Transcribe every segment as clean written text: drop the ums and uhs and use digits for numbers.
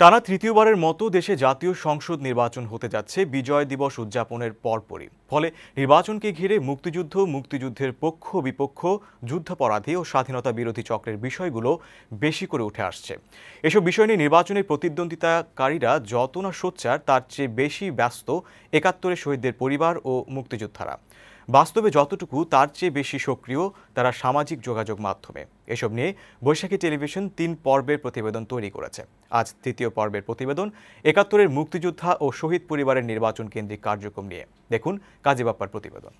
টানা তৃতীয়বারের মতো দেশে জাতীয় সংসদ নির্বাচন হতে যাচ্ছে বিজয় দিবস উদযাপনের পরপরই। ফলে নির্বাচনকে ঘিরে মুক্তিযুদ্ধ, মুক্তিযুদ্ধের পক্ষ বিপক্ষ, যুদ্ধাপরাধী ও স্বাধীনতা বিরোধী চক্রের বিষয়গুলো বেশি করে উঠে আসছে। এসব বিষয় নিয়ে নির্বাচনে প্রতিদ্বন্দ্বিতাকারীরা যত না সোচ্চার, তার চেয়ে বেশি ব্যস্ত ৭১-এর শহীদদের পরিবার ও মুক্তিযোদ্ধারা। বাস্তবে যতটুকু, তার চেয়ে বেশি সক্রিয় তারা সামাজিক যোগাযোগ মাধ্যমে। এসব নিয়ে বৈশাখী টেলিভিশন ৩ পর্বের প্রতিবেদন তৈরি করেছে। আজ তৃতীয় পর্বের প্রতিবেদন ৭১-এর মুক্তিযোদ্ধা ও শহীদ পরিবারের নির্বাচন কেন্দ্রিক কার্যক্রম নিয়ে। দেখুন কাজী বাপ্পার প্রতিবেদন।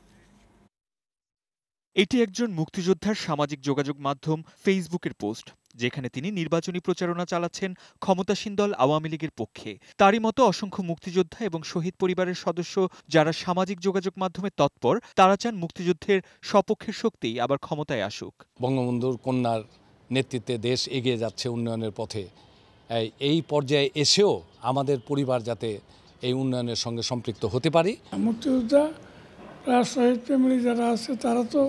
এটি একজন মুক্তিযোদ্ধার সামাজিক যোগাযোগ মাধ্যম ফেসবুকের পোস্ট, যেখানে তিনি নির্বাচনী প্রচারণা চালাচ্ছেন ক্ষমতাসীন দল আওয়ামী লীগের পক্ষে। তারই মতো অসংখ্য মুক্তিযোদ্ধা এবং শহীদ পরিবারের সদস্য যারা সামাজিক যোগাযোগ মাধ্যমে তৎপর, তারা চান মুক্তিযুদ্ধের সপক্ষের শক্তি আবার ক্ষমতায় আসুক। বঙ্গবন্ধুর কন্যার নেতৃত্বে দেশ এগিয়ে যাচ্ছে উন্নয়নের পথে। এই পর্যায়ে এসেও আমাদের পরিবার যাতে এই উন্নয়নের সঙ্গে সম্পৃক্ত হতে পারি। মুক্তিযোদ্ধা শহীদ ফ্যামিলি যারা আছে তারা তো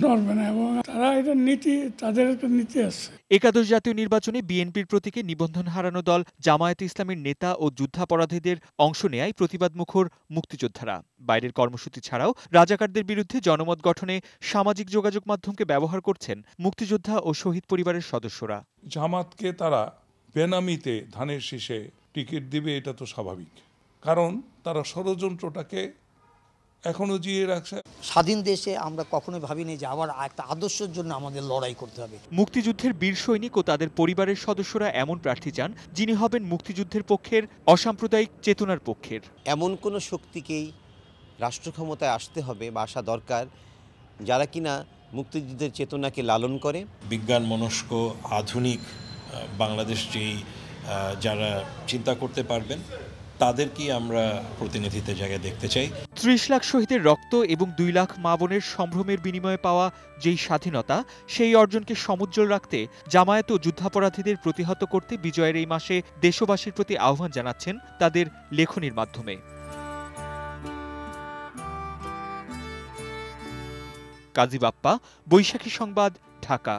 নড়বে না, এবং তারা এটা নীতি, তাদের একটা নীতি আছে। একাদশ জাতীয় নির্বাচনে বিএনপির প্রতীকে নিবন্ধন হারানো দল জামায়াতে ইসলামের নেতা ও যুদ্ধাপরাধীদের অংশ নেয়ায় প্রতিবাদমুখর মুক্তিযোদ্ধারা। বাইরের কর্মসূচি ছাড়াও রাজাকারদের বিরুদ্ধে জনমত গঠনে সামাজিক যোগাযোগ মাধ্যমকে ব্যবহার করছেন মুক্তিযোদ্ধা ও শহীদ পরিবারের সদস্যরা। জামাতকে তারা বেনামিতে ধানের শীষে টিকিট দিবে, এটা তো স্বাভাবিক, কারণ তারা ষড়যন্ত্রটাকে এখনো জিয়ে রাখছে। স্বাধীন দেশে আমরা কখনোই ভাবিনি যে আবার একটা আদর্শের জন্য আমাদের লড়াই করতে হবে। মুক্তিযুদ্ধের বীর সৈনিক ও তাদের পরিবারের সদস্যরা এমন প্রার্থী চান যিনি হবেন মুক্তিযুদ্ধের পক্ষের, অসাম্প্রদায়িক চেতনার পক্ষের। এমন কোনো শক্তিকেই রাষ্ট্র ক্ষমতায় আসতে হবে বা আসা দরকার যারা কিনা মুক্তিযুদ্ধের চেতনাকে লালন করে। বিজ্ঞান মনস্ক আধুনিক বাংলাদেশ যেই যারা চিন্তা করতে পারবেন, তাদেরকে আমরা প্রতিনিধিত্বের জায়গায় দেখতে চাই। ৩০ লাখ শহীদের রক্ত এবং ২ লাখ মা বোনের সম্ভ্রমের বিনিময়ে পাওয়া যেই স্বাধীনতা, সেই অর্জনকে সমুজ্জ্বল রাখতে জামায়াত ও যুদ্ধাপরাধীদের প্রতিহত করতে বিজয়ের এই মাসে দেশবাসীর প্রতি আহ্বান জানাচ্ছেন তাদের লেখনীর মাধ্যমে। কাজী বাপ্পা, বৈশাখী সংবাদ, ঢাকা।